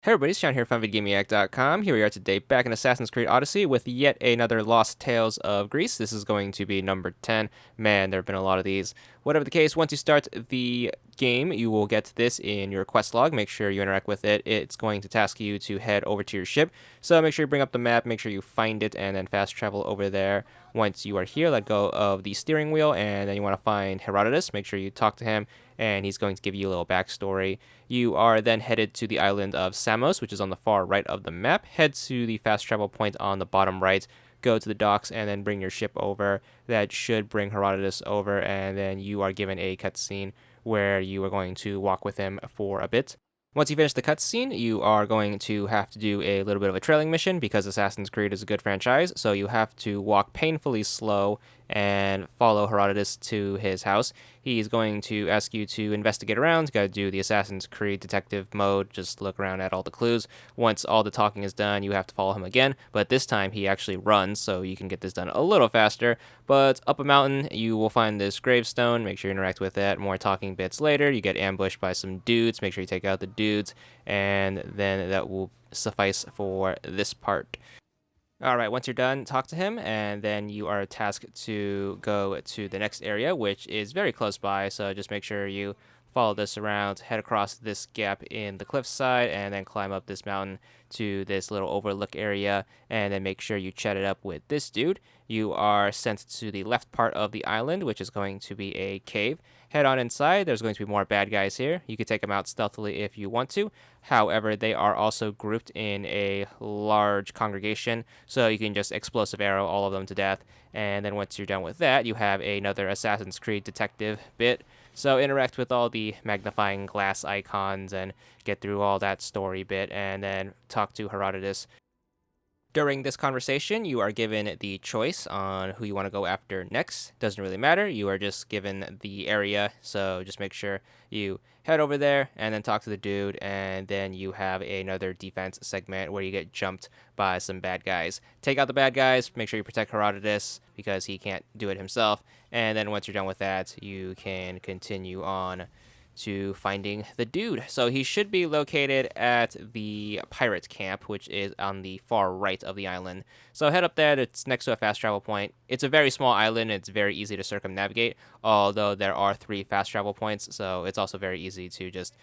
Hey everybody, it's Sean here from VidGamiac.com. Here we are today back in Assassin's Creed Odyssey with yet another Lost Tales of Greece. This is going to be number 10. Man, there have been a lot of these. Whatever the case, once you start the game, you will get this in your quest log. Make sure you interact with it. It's going to task you to head over to your ship. So make sure you bring up the map, make sure you find it, and then fast travel over there. Once you are here, let go of the steering wheel, and then you want to find Herodotus. Make sure you talk to him, and he's going to give you a little backstory. You are then headed to the island of Samos, which is on the far right of the map. Head to the fast travel point on the bottom right. Go to the docks and then bring your ship over. That should bring Herodotus over, and then you are given a cutscene where you are going to walk with him for a bit. Once you finish the cutscene, you are going to have to do a little bit of a trailing mission because Assassin's Creed is a good franchise, so you have to walk painfully slow and follow Herodotus to his house. He's going to ask you to investigate around. You got to do the Assassin's Creed detective mode, just look around at all the clues. Once all the talking is done, you have to follow him again, but this time he actually runs, so you can get this done a little faster. But up a mountain, you will find this gravestone. Make sure you interact with that. More talking bits later. You get ambushed by some dudes. Make sure you take out the dudes, and then that will suffice for this part. All right, once you're done, talk to him, and then you are tasked to go to the next area, which is very close by. So just make sure you follow this around, head across this gap in the cliffside, and then climb up this mountain to this little overlook area, and then make sure you chat it up with this dude. You are sent to the left part of the island, which is going to be a cave. Head on inside. There's going to be more bad guys here. You can take them out stealthily if you want to. However, they are also grouped in a large congregation, so you can just explosive arrow all of them to death. And then once you're done with that, you have another Assassin's Creed detective bit. So interact with all the magnifying glass icons and get through all that story bit, and then talk to Herodotus. During this conversation, you are given the choice on who you want to go after next. Doesn't really matter. You are just given the area, so just make sure you head over there and then talk to the dude, and then you have another defense segment where you get jumped by some bad guys. Take out the bad guys, make sure you protect Herodotus because he can't do it himself, and then once you're done with that, you can continue on to finding the dude. So he should be located at the pirate camp, which is on the far right of the island. So head up there. It's next to a fast travel point. It's a very small island. It's very easy to circumnavigate, although there are 3 fast travel points. So it's also very easy to just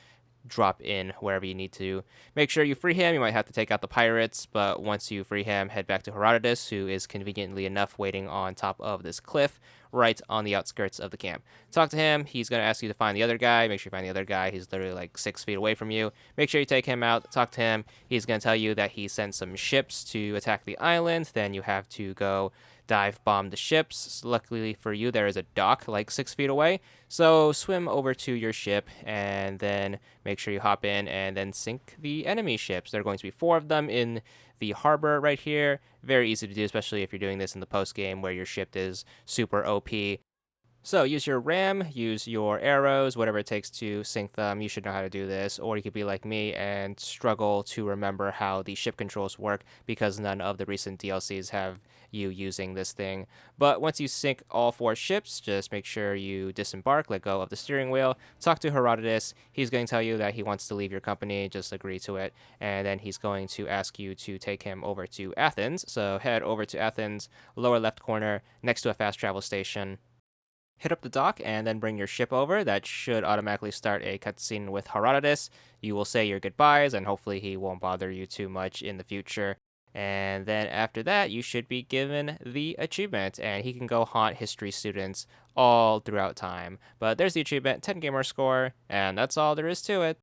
drop in wherever you need to. Make sure you free him. You might have to take out the pirates, but once you free him, head back to Herodotus, who is conveniently enough waiting on top of this cliff right on the outskirts of the camp. Talk to him. He's going to ask you to find the other guy. Make sure you find the other guy. He's literally like 6 feet away from you. Make sure you take him out. Talk to him. He's going to tell you that he sent some ships to attack the island. Then you have to go dive bomb the ships. Luckily for you, there is a dock like 6 feet away. So swim over to your ship and then make sure you hop in and then sink the enemy ships. There are going to be 4 of them in the harbor right here. Very easy to do, especially if you're doing this in the post game where your ship is super OP. So use your ram, use your arrows, whatever it takes to sink them. You should know how to do this. Or you could be like me and struggle to remember how the ship controls work because none of the recent DLCs have you using this thing. But once you sink all 4 ships, just make sure you disembark, let go of the steering wheel, talk to Herodotus. He's going to tell you that he wants to leave your company, just agree to it. And then he's going to ask you to take him over to Athens. So head over to Athens, lower left corner, next to a fast travel station. Hit up the dock and then bring your ship over. That should automatically start a cutscene with Herodotus. You will say your goodbyes, and hopefully he won't bother you too much in the future. And then after that, you should be given the achievement, and he can go haunt history students all throughout time. But there's the achievement, 10 gamer score, and that's all there is to it.